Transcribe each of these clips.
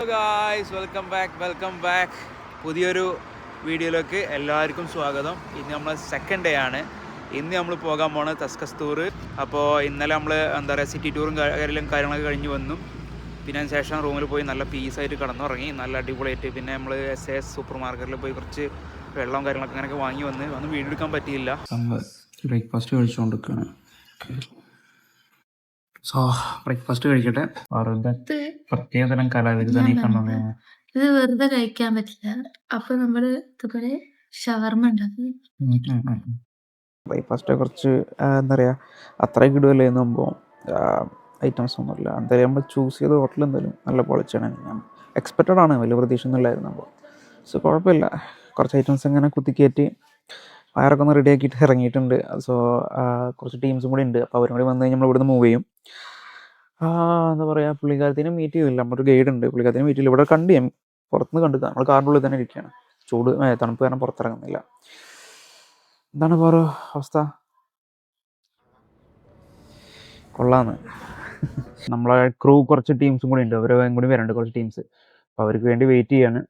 Guys welcome back പുതിയൊരു വീഡിയോയിലേക്ക് എല്ലാവർക്കും സ്വാഗതം. ഇന്ന് നമ്മൾ സെക്കൻഡ് ഡേ ആണ്. ഇന്ന് നമ്മൾ പോകാൻ പോണത് തസ്കസ്തൂർ. അപ്പോൾ ഇന്നലെ നമ്മൾ സിറ്റി ടൂറും കാര്യങ്ങളൊക്കെ കഴിഞ്ഞ് വന്നു. പിന്നെ അതിന് ശേഷം റൂമിൽ പോയി നല്ല പീസായിട്ട് കിടന്നുറങ്ങി, നല്ല അടിപൊളിയായിട്ട്. പിന്നെ നമ്മൾ SAS സൂപ്പർ മാർക്കറ്റിൽ പോയി കുറച്ച് വെള്ളവും കാര്യങ്ങളൊക്കെ അങ്ങനെയൊക്കെ വാങ്ങി വന്ന് വീഡിയോ എടുക്കാൻ പറ്റിയില്ല. ബ്രേക്ക്ഫാസ്റ്റ് കഴിച്ചുകൊണ്ടിരിക്കുകയാണ്. ബ്രേക്ക്ഫാസ്റ്റ് കഴിക്കട്ടെ. പ്രത്യേകതരം കലാവിരുദ്ധ ഇത് വെറുതെ കഴിക്കാൻ പറ്റില്ല. അപ്പൊ നമ്മള് ഇതുപോലെ ഷവർമ ഉണ്ടാക്കി. ബ്രേക്ക്ഫാസ്റ്റ് കുറച്ച് എന്താ പറയുക, അത്രയും കിടുവല്ലേ സംഭവം. ഐറ്റംസ് ഒന്നുമില്ല. എന്തായാലും നമ്മൾ ചൂസ് ചെയ്ത ഹോട്ടൽ എന്തായാലും നല്ല പൊളിച്ചാണ്. ഞാൻ എക്സ്പെക്റ്റഡ് ആണ്, വലിയ പ്രതീക്ഷ ഒന്നുമില്ലായിരുന്നു. അപ്പോൾ സോ കുഴപ്പമില്ല. കുറച്ച് ഐറ്റംസ് ഇങ്ങനെ കുത്തിക്കയറ്റി വയറൊക്കെ ഒന്ന് റെഡി ആക്കിയിട്ട് ഇറങ്ങിയിട്ടുണ്ട്. സോ കുറച്ച് ടീംസും കൂടി ഉണ്ട്. അപ്പോൾ അവരും കൂടി വന്നു കഴിഞ്ഞാൽ നമ്മൾ ഇവിടുന്ന് മൂവ് ചെയ്യും. എന്താ പറയുക, പുള്ളിക്കാരത്തിനെ മീറ്റ് ചെയ്തില്ല. നമ്മുടെ ഗൈഡ് ഉണ്ട്, പുള്ളിക്കാരത്തിനെ മീറ്റ് ചെയ്യില്ല. ഇവിടെ കണ്ടു, ഞാൻ പുറത്തുനിന്ന് കണ്ടു. നമ്മൾ കാറിൻ്റെ ഉള്ളിൽ തന്നെ ഇരിക്കുകയാണ്. തണുപ്പ് കാരണം പുറത്തിറങ്ങുന്നില്ല. എന്താണ് വേറെ അവസ്ഥ? കൊള്ളാന്ന്. നമ്മളെ ക്രൂ കുറച്ച് ടീംസും കൂടി ഉണ്ട്, അവരും കൂടി വരണ്ട് കുറച്ച് ടീംസ്. അപ്പോൾ അവർക്ക് വേണ്ടി വെയിറ്റ് ചെയ്യാണ്.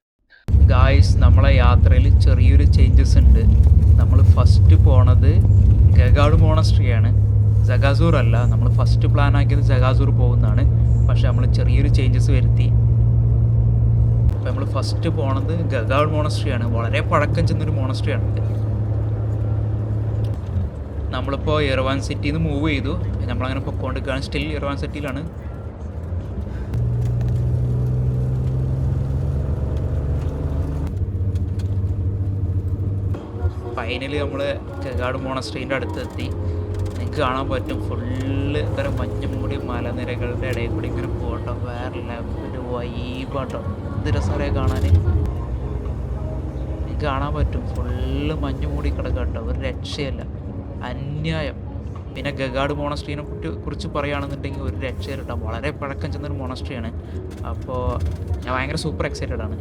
ഗായ്സ്, നമ്മളെ യാത്രയിൽ ചെറിയൊരു ചേഞ്ചസ് ഉണ്ട്. നമ്മൾ ഫസ്റ്റ് പോണത് ഗഗാഡ് മോണസ്ട്രിയാണ്, ജഗാസൂർ അല്ല. നമ്മൾ ഫസ്റ്റ് പ്ലാൻ ആക്കിയത് ജഗാസൂർ പോകുന്നതാണ്. പക്ഷെ നമ്മൾ ചെറിയൊരു ചേഞ്ചസ് വരുത്തി. അപ്പോൾ നമ്മൾ ഫസ്റ്റ് പോണത് ഗഗാഡ് മോണസ്ട്രിയാണ്. വളരെ പഴക്കം ചെന്നൊരു മോണസ്ട്രിയാണ്. നമ്മളിപ്പോൾ ഇർവാൻ സിറ്റിയിൽ നിന്ന് മൂവ് ചെയ്തു. നമ്മളങ്ങനെ പൊക്കോണ്ടിരിക്കുകയാണ്. സ്റ്റിൽ ഇർവാൻ സിറ്റിയിലാണ്. ഫൈനലി നമ്മൾ ഗഗാഡ് മോണസ്ട്രീൻ്റെ അടുത്തെത്തി. നിങ്ങൾക്ക് കാണാൻ പറ്റും, ഫുള്ള് ഇത്തരം മഞ്ഞ് മൂടി മലനിരകളുടെ ഇടയിൽ കൂടി ഇങ്ങനെ പോകട്ടോ. വേറെ ലെവല് വൈബാട്ടോ. എന്ത് രസമറിയാം കാണാൻ. നിങ്ങൾക്ക് കാണാൻ പറ്റും, ഫുള്ള് മഞ്ഞ് മൂടി കിടക്കാട്ടോ. ഒരു രക്ഷയല്ല, അന്യായം. പിന്നെ ഗഗാഡ് മോണസ്ട്രീനെ കുറിച്ച് പറയുകയാണെന്നുണ്ടെങ്കിൽ ഒരു രക്ഷയില്ല കേട്ടോ. വളരെ പഴക്കം ചെന്നൊരു മോണസ്ട്രിയാണ്. അപ്പോൾ ഞാൻ ഭയങ്കര സൂപ്പർ എക്സൈറ്റഡ് ആണ്.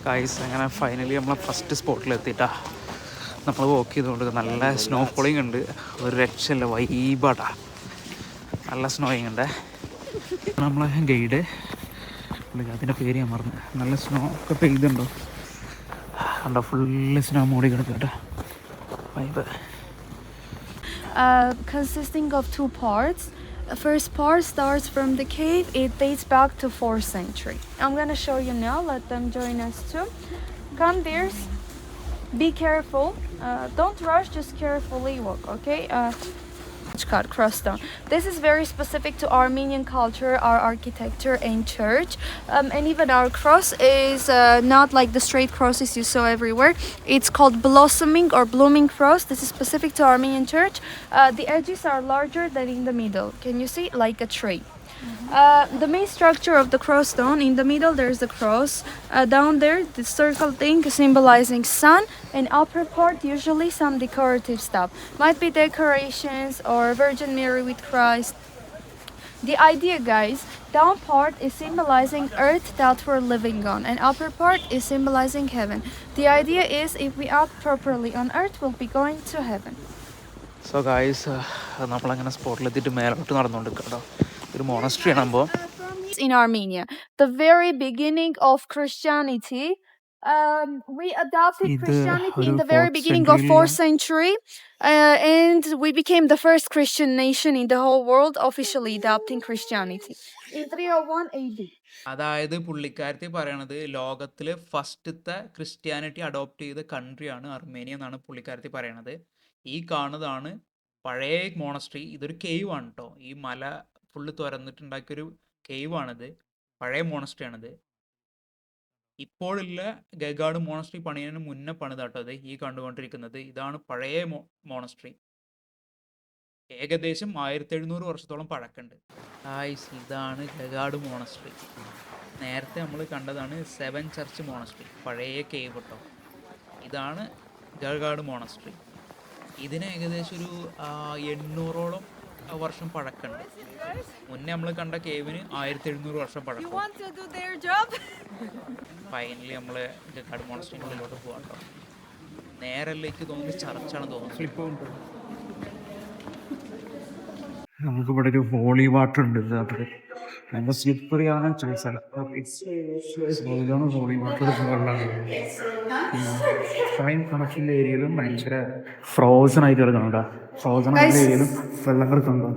ഗൈസ്, അങ്ങനെ ഫൈനലി നമ്മളെ ഫസ്റ്റ് സ്പോട്ടിലെത്തിയിട്ടാ. നമ്മൾ വോക്ക് ചെയ്തുകൊണ്ട് നല്ല സ്നോ ഫോളിങ് ഉണ്ട്. ഒരു രക്ഷയില്ല, വൈബാട്ടാ. നല്ല സ്നോയിങ് ഉണ്ട്. നമ്മളെ ഗൈഡ്, അതിൻ്റെ പേര് ഞാൻ മറന്നു. നല്ല സ്നോ ഒക്കെ പെയ്തുണ്ടോ കണ്ടോ, ഫുള്ള് സ്നോ മൂടി കിടക്കട്ടെ. Vibe. Consisting of two parts. The first part starts from the cave. It dates back to 4th century. I'm gonna show you now. Let them join us too. Come there. Be careful. Don't rush. Just carefully walk. Okay. Called cross stone. This is very specific to Armenian culture, our architecture and church. And even our cross is not like the straight crosses you saw everywhere. It's called blossoming or blooming cross. This is specific to Armenian church. The edges are larger than in the middle. Can you see? Like a tree. The main structure of the cross stone, in the middle there's the cross. Down there, the circle thing symbolizing sun, and upper part usually some decorative stuff. Might be decorations or Virgin Mary with Christ. The idea, guys, down part is symbolizing earth that we're living on, and upper part is symbolizing heaven. The idea is if we act properly on earth, we'll be going to heaven. So guys, നമ്മളങ്ങനെ സ്പോട്ടിലെത്തിയിട്ട് മേലോട്ട് നടന്നുകൊണ്ടിരിക്കട്ടോ. ഒരു monastery ആണ് സംഭവം. In Armenia, the very beginning of Christianity, we adopted Christianity in the very beginning of 4th century, and we became the first Christian nation in the whole world officially adopting Christianity in 301 AD. അതായത് പുള്ളിക്കാരത്തി പറയണത് ലോകത്തിലെ ഫസ്റ്റത്തെ Christianity adopt ചെയ്ത കൺട്രിയാണ് Armenia എന്നാണ് പുള്ളിക്കാരത്തി പറയണത്. ഈ കാണുന്നതാണ് പഴയ മോണസ്ട്രി. ഇതൊരു കേവ് ആണ് കേട്ടോ. ഈ മല ഫുള്ള് തുറന്നിട്ടുണ്ടാക്കിയൊരു കേവാണിത്. പഴയ മോണസ്ട്രി ആണിത്. ഇപ്പോഴുള്ള ഗഗാഡ് മോണസ്ട്രി പണിയതിന് മുന്നേ പണിതാട്ടോ അത് ഈ കണ്ടുകൊണ്ടിരിക്കുന്നത്. ഇതാണ് പഴയ മോണസ്ട്രി. ഏകദേശം 1700 വർഷത്തോളം പഴക്കമുണ്ട്. ഇതാണ് ഗഗാഡ് മോണസ്ട്രി. നേരത്തെ നമ്മൾ കണ്ടതാണ് 7 ചർച്ച് മോണസ്ട്രി, പഴയ കേവ് കേട്ടോ. ഇതാണ് ഗഗാഡ് മോണസ്ട്രി. ഇതിന് ഏകദേശം ഒരു 800ഓളം വർഷം പഴക്കമുണ്ട്. മുന്നേ നമ്മൾ കണ്ട കേവിന് 1700 വർഷം പഴക്കം. ഫൈനലി നമ്മൾ ഗഗാഡ് മോണസ്ട്രിൻ്റെ ഉള്ളിലോട്ട് പോകാം കേട്ടോ. നേരല്ലേക്ക് തോന്നുന്നത് ചർച്ചാണ് തോന്നുന്നത്. നമുക്കിവിടെ ഒരു ഹോളി വാട്ടർ ഉണ്ട്. നല്ല സ്ലിപ്പറിയാണ് ചില സ്ഥലം ഇതാണ് ഹോളി വാട്ടർ വെള്ളമാണ്. ടൈം കണക്ഷൻ ഏരിയയിലും ഭയങ്കര ഫ്രോസൺ ആയിട്ട് കിടക്കുന്നുണ്ടോ? ഫ്രോസൺ ആയിട്ടുള്ള ഏരിയയിലും വെള്ളം കിടക്കുന്നുണ്ടോ?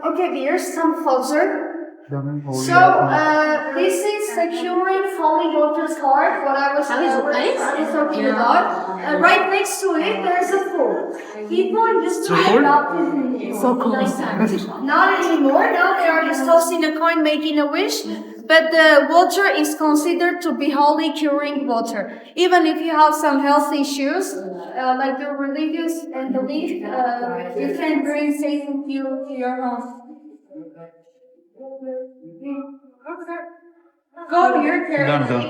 Okay, here's some closer. So, this is securing falling water card, what I was talking about. Right next to it, there's a pool. People used to be baptized in it. So cool. Not anymore. Now they are just tossing a coin, making a wish. But the water is considered to be holy, curing water. Even if you have some health issues, like your religious and belief, you can bring Satan with you to your home. Go here, carefully.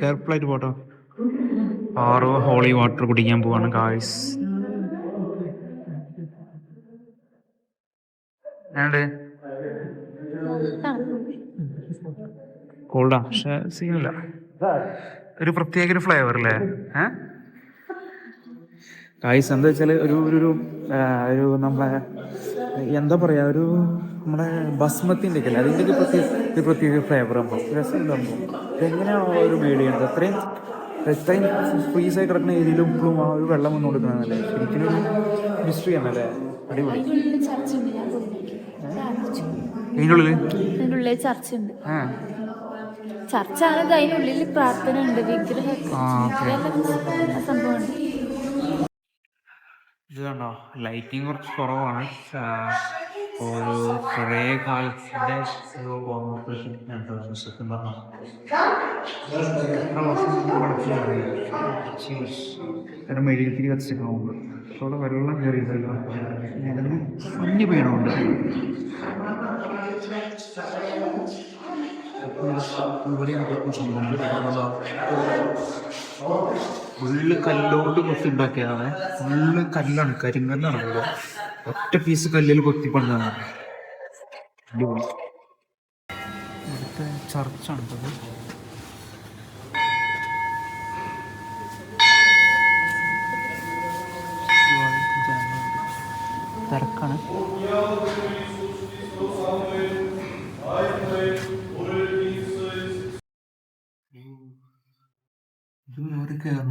കെയർഫുള്ളായിട്ട് പോട്ടോ. ആറോ holy water കുടിക്കാൻ പോവാണ് guys. കോൾഡാ, പക്ഷെ സീനില്ല. ഒരു പ്രത്യേക ഒരു flavour അല്ലേ ഗായ്സ്? എന്താ വെച്ചാൽ ഒരു നമ്മളെ എന്താ പറയുക, നമ്മുടെ ബസ്മത്തിൻ്റെ ഒക്കെ അല്ലേ, അതിൻ്റെ പ്രത്യേക ഫ്ലേവർ ആകുമ്പോൾ രസമുണ്ടാകുമ്പോൾ എങ്ങനെയാണോ ഒരു മെയ്ഡ് ചെയ്യുന്നത്? എത്രയും ഫ്രീസായി കിടക്കുന്ന ഏരിയയിലും ഇപ്പോഴും ആ ഒരു വെള്ളം വന്നു കൊടുക്കണമെന്നല്ലേ ശരിക്കും ഒരു മിസ്റ്ററി ആണല്ലേ? അടിപൊളി. അതിനുള്ളിൽ ചർച്ച ഉണ്ട്. ചർച്ചാണ്, അതിനുള്ളിൽ പ്രാർത്ഥന ഉണ്ട്, വിഗ്രഹം സംഭവമുണ്ട്. ഇത് കണ്ടോ, ലൈറ്റിങ് കുറച്ച് കുറവാണ്. ഒരു പഴയ കാലത്തിൻ്റെ മെഴുകുതിരി കത്തിച്ചിട്ടുണ്ട്. അവിടെ വെള്ളം കയറിയതല്ലോ, മഞ്ഞ് വീണുണ്ട്. ഫുള്ള് കല്ലുകൊണ്ട് കൊത്തിണ്ടാക്കിയതാണ്. ഫുള്ള് കല്ലാണ്, കരിങ്കല്ലാണ്. ഒറ്റ പീസ് കല്ലിൽ കൊത്തിപ്പണ്ടാണ്. അടിപൊളി. ഇവിടുത്തെ ചർച്ചാണിത്. തിരക്കാണ്.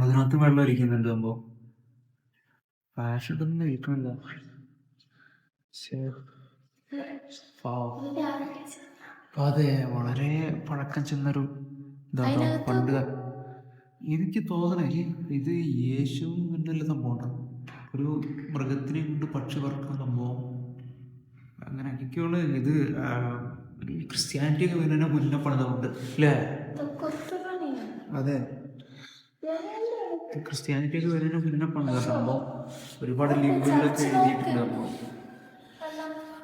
അതിനകത്ത് വെള്ളം ഒഴിക്കുന്നുണ്ട്. സംഭവം ഫാഷൻ ഇതൊന്നും കഴിക്കണില്ല. അതെ, വളരെ പഴക്കം ചെന്നൊരു ഇതാണ്. പണ്ട് എനിക്ക് തോന്നണേ ഇത് യേശു എന്നുള്ള സംഭവമാണ്. ഒരു മൃഗത്തിനെ കൊണ്ട് പക്ഷി പറക്കുന്ന സംഭവം. അങ്ങനെ എനിക്കുള്ള ഇത് ക്രിസ്ത്യാനിറ്റി ഒക്കെ വരുന്നതിനെ മുന്നേ പണിതുണ്ട് അല്ലേ? അതെ, ക്രിസ്ത്യാനിറ്റി ഒക്കെ വരുന്നതിന് മുന്നേ പണിത സംഭവം. ഒരുപാട് ലിപികളിലൊക്കെ എഴുതിയിട്ടുണ്ട് സംഭവം.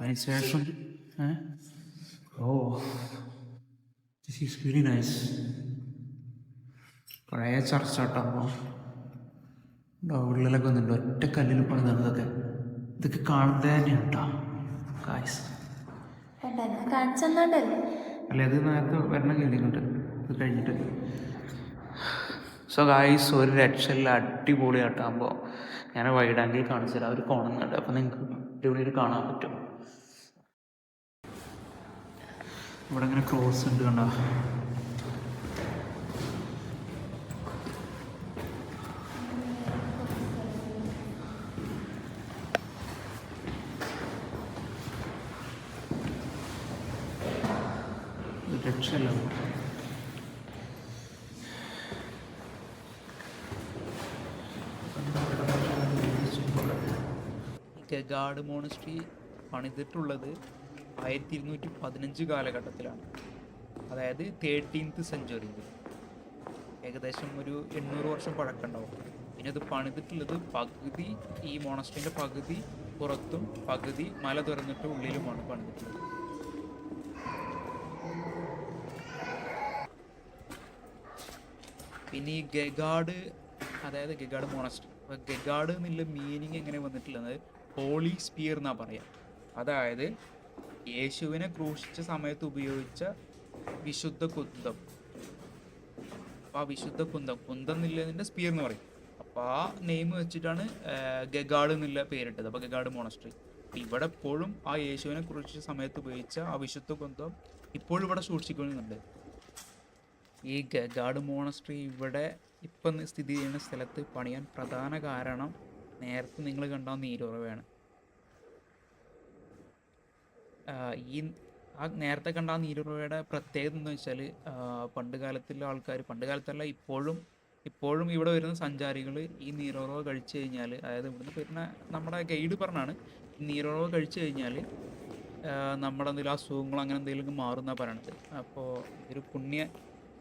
അതിനുശേഷം ദിസ് ഈസ് വെരി നൈസ്. പഴയ ചർച്ച കേട്ടോ. ഉള്ളിലൊക്കെ വന്നിട്ടുണ്ട്. ഒറ്റ കല്ലിൽ പണിതാണ് ഇതൊക്കെ. ഇതൊക്കെ കാണുന്നത് തന്നെയാണ് കേട്ടോ ഗായ്സ്. അല്ല, ഇത് നേരത്തെ വരണം കഴിഞ്ഞിട്ട് ഇത് കഴിഞ്ഞിട്ട്. സോ ഗായ്സ്, ഒരു രക്ഷയില്ല, അടിപൊളിയായിട്ടാകുമ്പോൾ ഞാൻ വൈഡ് ആംഗിൾ കാണിച്ചു തരാം. അവർ കാണുന്നുണ്ട്, അപ്പോൾ നിങ്ങൾക്ക് ഇവിടെ കാണാൻ പറ്റും. ഇവിടെ ഇങ്ങനെ ക്രോസ് ഉണ്ട് കണ്ടോ. രക്ഷയില്ല. ഗഗാഡ് മോണസ്ട്രി പണിതിട്ടുള്ളത് 1215 കാലഘട്ടത്തിലാണ്. അതായത് 13th സെഞ്ച്വറിയിൽ. ഏകദേശം ഒരു 800 വർഷം പഴക്കമുണ്ടാവും. പിന്നെ ഇത് പണിതിട്ടുള്ളത് പകുതി ഈ മോണസ്ട്രീൻ്റെ പകുതി പുറത്തും പകുതി മല തുറന്നിട്ട് ഉള്ളിലുമാണ് പണിതിട്ടുള്ളത്. പിന്നെ ഈ ഗഗാഡ്, അതായത് ഗഗാഡ് മോണസ്ട്രി, അപ്പോൾ ഗഗാഡ് എന്നുള്ള മീനിങ് എങ്ങനെ വന്നിട്ടുള്ളത്, ഹോളി സ്പിയർ എന്നാ പറയാ. അതായത് യേശുവിനെ ക്രൂശിച്ച സമയത്ത് ഉപയോഗിച്ച വിശുദ്ധ കുന്തം. അപ്പോൾ ആ വിശുദ്ധ കുന്തം എന്നുള്ളതിൻ്റെ സ്പിയർ എന്ന് പറയും. അപ്പോൾ ആ നെയിം വെച്ചിട്ടാണ് ഗഗാഡ് എന്നുള്ള പേരിട്ടത്. അപ്പോൾ ഗഗാഡ് മോണസ്ട്രി. ഇവിടെ എപ്പോഴും ആ യേശുവിനെ ക്രൂശിച്ച സമയത്ത് ഉപയോഗിച്ച ആ വിശുദ്ധ കുന്തം ഇപ്പോഴും ഇവിടെ സൂക്ഷിക്കുന്നുണ്ട്. ഈ ഗഗാഡ് മോണസ്ട്രി ഇവിടെ ഇപ്പം സ്ഥിതി ചെയ്യുന്ന സ്ഥലത്ത് പണിയാൻ പ്രധാന കാരണം നേരത്തെ നിങ്ങൾ കണ്ട നീരുറവയാണ്. ഈ ആ നേരത്തെ കണ്ട ആ നീരുറവയുടെ പ്രത്യേകത എന്ന് വെച്ചാൽ പണ്ട് കാലത്തുള്ള ആൾക്കാർ, പണ്ട് കാലത്തല്ല ഇപ്പോഴും ഇവിടെ വരുന്ന സഞ്ചാരികൾ ഈ നീരുറവ കഴിച്ചു കഴിഞ്ഞാൽ, അതായത് ഇവിടുന്ന് വരുന്ന നമ്മുടെ ഗൈഡ് പറഞ്ഞാണ്, ഈ നീരുറവ കഴിച്ചു കഴിഞ്ഞാൽ നമ്മുടെ എന്തെങ്കിലും അസുഖങ്ങളോ അങ്ങനെ എന്തെങ്കിലും മാറുന്ന പറയണത്. അപ്പോൾ ഇതൊരു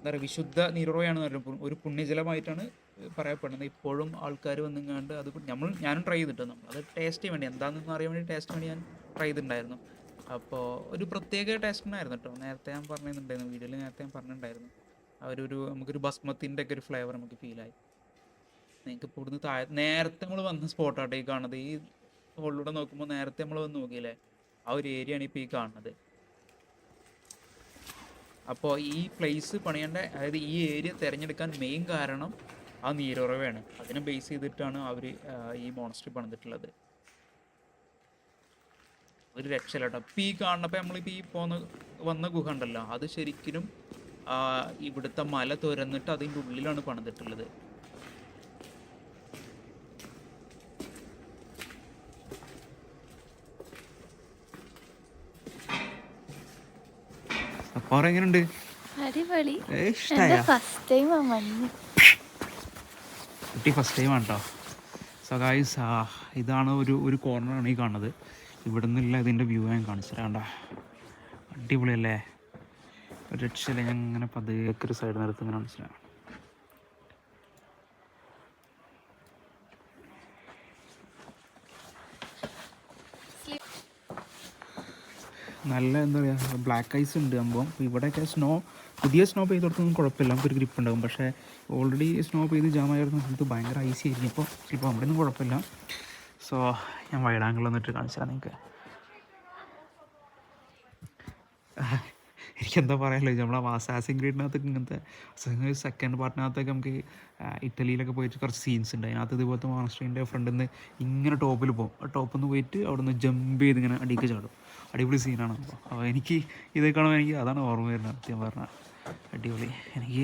എന്താ പറയുക, വിശുദ്ധ നീരുറവയാണ് ഒരു പുണ്യജലമായിട്ടാണ് പറയപ്പെടുന്നത്. ഇപ്പോഴും ആൾക്കാർ വന്നിങ്ങാണ്ട് അത് ഞാനും ട്രൈ ചെയ്തിട്ടുണ്ട്. അത് ടേസ്റ്റ് ചെയ്യാൻ വേണ്ടി, എന്താണെന്ന് അറിയാൻ വേണ്ടി ടേസ്റ്റ് വേണ്ടി ഞാൻ ട്രൈ ചെയ്തിട്ടുണ്ടായിരുന്നു. അപ്പോൾ ഒരു പ്രത്യേക ടേസ്റ്റ് ഉണ്ടായിരുന്നു കേട്ടോ. നേരത്തെ ഞാൻ പറഞ്ഞിട്ടുണ്ടായിരുന്നു, വീഡിയോയിൽ നേരത്തെ ഞാൻ പറഞ്ഞിട്ടുണ്ടായിരുന്നു. നമുക്കൊരു ബസ്മത്തിൻ്റെ ഒക്കെ ഒരു ഫ്ലേവർ നമുക്ക് ഫീലായി. നിങ്ങൾക്ക് ഇപ്പോൾ ഇവിടുന്ന് നേരത്തെ നമ്മൾ വന്ന സ്പോട്ടാട്ടോ ഈ കാണുന്നത്. ഈ ഹോളിലൂടെ നോക്കുമ്പോൾ നേരത്തെ നമ്മൾ വന്ന് നോക്കിയില്ലേ, ആ ഒരു ഏരിയ ആണ് ഇപ്പോൾ ഈ കാണുന്നത്. അപ്പോൾ ഈ പ്ലേസ് പണിയേണ്ട, അതായത് ഈ ഏരിയ തിരഞ്ഞെടുക്കാൻ മെയിൻ കാരണം ആ നീരുറവയാണ്. അതിനെ ബേസ് ചെയ്തിട്ടാണ് അവർ ഈ മോണസ്ട്രി പണിതിട്ടുള്ളത്. ഒരു രക്ഷയില്ല കേട്ടോ. ഇപ്പോൾ ഈ കാണുന്നപ്പോൾ നമ്മളിപ്പോൾ ഈ വന്ന ഗുഹ ഉണ്ടല്ലോ, അത് ശരിക്കും ഇവിടുത്തെ മല തുരന്നിട്ട് അതിൻ്റെ ഉള്ളിലാണ് പണിതിട്ടുള്ളത്. എങ്ങനെയുണ്ട്? അടിപൊളി. കുട്ടി ഫസ്റ്റ് ടൈം ആണ് കേട്ടോ. സോ ഗൈസ്, ഇതാണ് ഒരു കോർണറാണ് ഈ കാണുന്നത്. ഇവിടെ നിന്നുള്ള ഇതിൻ്റെ വ്യൂ ഞാൻ കാണിച്ചു തരാം. അടിപൊളിയല്ലേ, ഒരു രക്ഷയില്ല. ഞാൻ ഇങ്ങനെ പതുക്കെ ഒരു സൈഡ് നിരത്ത് ഇങ്ങനെ കാണിച്ചു തരാം. നല്ല എന്താ പറയുക, ബ്ലാക്ക് ഐസ് ഉണ്ട് സംഭവം. ഇവിടെയൊക്കെ പുതിയ സ്നോ പെയ്ത് കൊടുത്തൊന്നും കുഴപ്പമില്ല, നമുക്കൊരു ഗ്രിപ്പ് ഉണ്ടാകും. പക്ഷേ ഓൾറെഡി സ്നോ പെയ്ത് ജാമായിരുന്ന സമയത്ത് ഭയങ്കര ഐസി ആയിരിക്കും. ഇപ്പോൾ ചിലപ്പോൾ അവിടെ ഒന്നും കുഴപ്പമില്ല. സോ ഞാൻ വൈഡ് ആംഗിൾ വന്നിട്ട് കാണിച്ചു തരാം നിങ്ങൾക്ക്. എനിക്കെന്താ പറയാമല്ലോ, നമ്മളെ അസാസിൻ ക്രീഡിനകത്തൊക്കെ ഇങ്ങനത്തെ സെക്കൻഡ് പാർട്ടിനകത്തൊക്കെ നമുക്ക് ഇറ്റലിയിലൊക്കെ പോയിട്ട് കുറച്ച് സീൻസ് ഉണ്ട്. അതിനകത്ത് ഇതുപോലത്തെ മോണസ്ട്രീൻ്റെ ഫ്രണ്ടിൽ നിന്ന് ഇങ്ങനെ ടോപ്പിൽ പോകും. ടോപ്പിൽ നിന്ന് പോയിട്ട് അവിടെ നിന്ന് ജമ്പ് ചെയ്ത് ഇങ്ങനെ അടിക്ക് ചാടും. അടിപൊളി സീനാണ്. അപ്പോൾ എനിക്ക് ഇത് കാണുമ്പോൾ എനിക്ക് അതാണ് ഓർമ്മ വരുന്നത്. സത്യം പറഞ്ഞാൽ അടിപൊളി. എനിക്ക്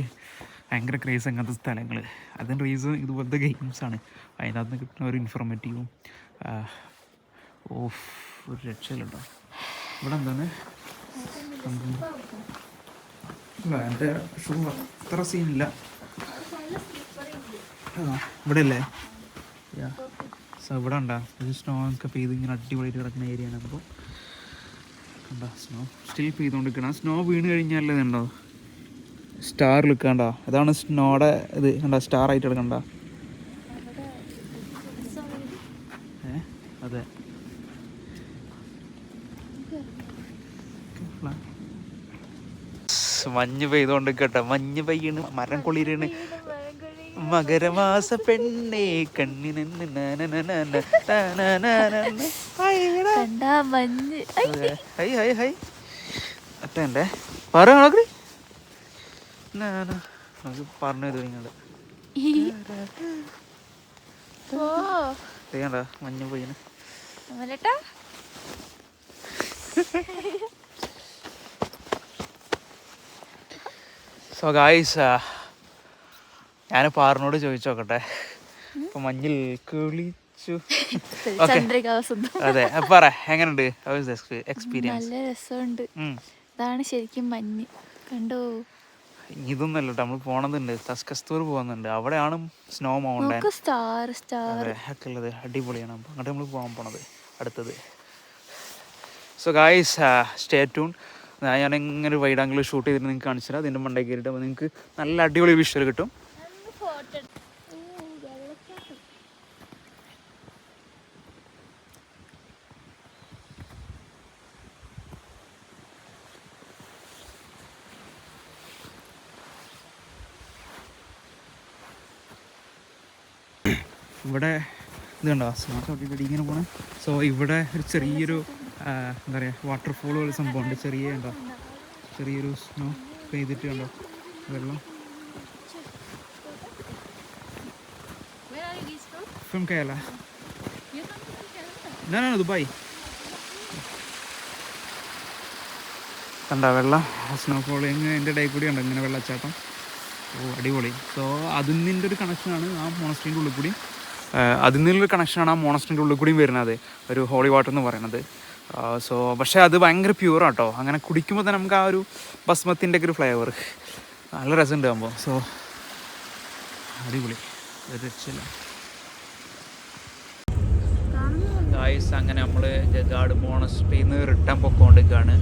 ഭയങ്കര ക്രേസ് അങ്ങനത്തെ സ്ഥലങ്ങൾ. അതിന് റീസൺ ഇതുപോലത്തെ ഗെയിംസാണ്. അതിനകത്ത് നിന്ന് കിട്ടുന്ന ഒരു ഇൻഫോർമേറ്റീവും ഒരു രക്ഷയിലുണ്ടോ. ഇവിടെ എന്താണ് ഇല്ല, എൻ്റെ ഷൂ അത്ര സീനില്ല. ഇവിടെ അല്ലേ? സോ ഇവിടെ ഉണ്ടോ ഇത് സ്നോ ഒക്കെ പെയ്ത് ഇങ്ങനെ അടിപൊളിയായിട്ട് കിടക്കുന്ന ഏരിയയാണ്. അപ്പോൾ കണ്ടോ സ്നോ സ്റ്റിൽ പെയ്തുകൊണ്ടിരിക്കണം. സ്നോ വീണ് കഴിഞ്ഞാൽ ഇതുണ്ടോ സ്റ്റാർ നിൽക്കണ്ടോ, അതാണ് സ്നോയുടെ ഇത് കണ്ടോ, സ്റ്റാർ ആയിട്ട് കിടക്കണ്ട. അതെ, മഞ്ഞ് പെയ്തുകൊണ്ട് കേട്ടോ. മഞ്ഞ് പെയ്യണ്, മരം കൊളിരാണ്. മകരമാസ പെണ്ണേ കണ്ണിന് അറ്റേ പറഞ്ഞു തരും നിങ്ങള്. ചെയ്യണ്ട മഞ്ഞ് പെയ്യണ്. സോ ഗായ്സ്, ഞാൻ പാറിനോട് ചോദിച്ചു നോക്കട്ടെ. ഇപ്പൊ മഞ്ഞിൽ കുളിച്ചു. അതെ, പറ എങ്ങനെയുണ്ട് എക്സ്പീരിയൻസ്? നല്ല രസമുണ്ട്. ഇതാണ് ശരിക്കും മഞ്ഞ്, കണ്ടോ? ഇതൊന്നല്ല കേട്ടോ, നമ്മൾ പോണതുണ്ട്, തസ്കസ്തൂർ പോകുന്നുണ്ട്. അവിടെയാണ് സ്നോ മൗണ്ടൻ ഒക്കെ ഉള്ളത്. അടിപൊളിയാണ്. അപ്പോൾ അങ്ങോട്ട് നമ്മൾ പോണത് അടുത്തത്. So guys, stay tune. ഞാൻ ഇങ്ങനെ വൈഡ് ആംഗിൾ ഷൂട്ട് ചെയ്തിട്ട് നിങ്ങൾക്ക് കാണിച്ചു തരാം. അതിൻ്റെ മണ്ടയിൽ കയറിയിട്ട് അപ്പോൾ നിങ്ങൾക്ക് നല്ല അടിപൊളി വിഷ്വൽ കിട്ടും. ഇവിടെ ഇത് കണ്ടോ സ്നോ ചവിട്ടിയിട്ട് ഇങ്ങനെ പോണേ. സോ ഇവിടെ ഒരു ചെറിയൊരു എന്താ പറയുക വാട്ടർഫോൾ പോലെ സംഭവമുണ്ട്. ചെറിയൊരു സ്നോ പെയ്തിട്ട് കണ്ടോ വെള്ളം. ഫ്രം കേരള. ഞാൻ ദുബായ്. കണ്ട വെള്ളം സ്നോഫോളിങ് എൻ്റെ ഇടയിൽ കൂടി ഉണ്ട് ഇങ്ങനെ വെള്ളച്ചാട്ടം. ഓ അടിപൊളി. സോ അതിൽ നിൻ്റെ ഒരു കണക്ഷനാണ് ആ മോണസ്ട്രീൻ്റെ ഉള്ളിൽ കൂടി ഉള്ളിൽ കൂടിയും വരുന്നത് ഒരു ഹോളി വാട്ടർ എന്ന് പറയുന്നത്. സോ പക്ഷേ അത് ഭയങ്കര പ്യൂറാട്ടോ. അങ്ങനെ കുടിക്കുമ്പോൾ തന്നെ നമുക്ക് ആ ഒരു ഭസ്മത്തിൻ്റെ ഒക്കെ ഒരു ഫ്ലേവർ നല്ല രസമുണ്ട് ആകുമ്പോൾ. സോ അടിപൊളി, രക്ഷയില്ല. ഗായ്സ് അങ്ങനെ നമ്മൾ ഗഗാഡ് മോണസ്ട്രിയിൽ നിന്ന് റിട്ടേൺ പൊക്കോണ്ടിരിക്കുകയാണ്.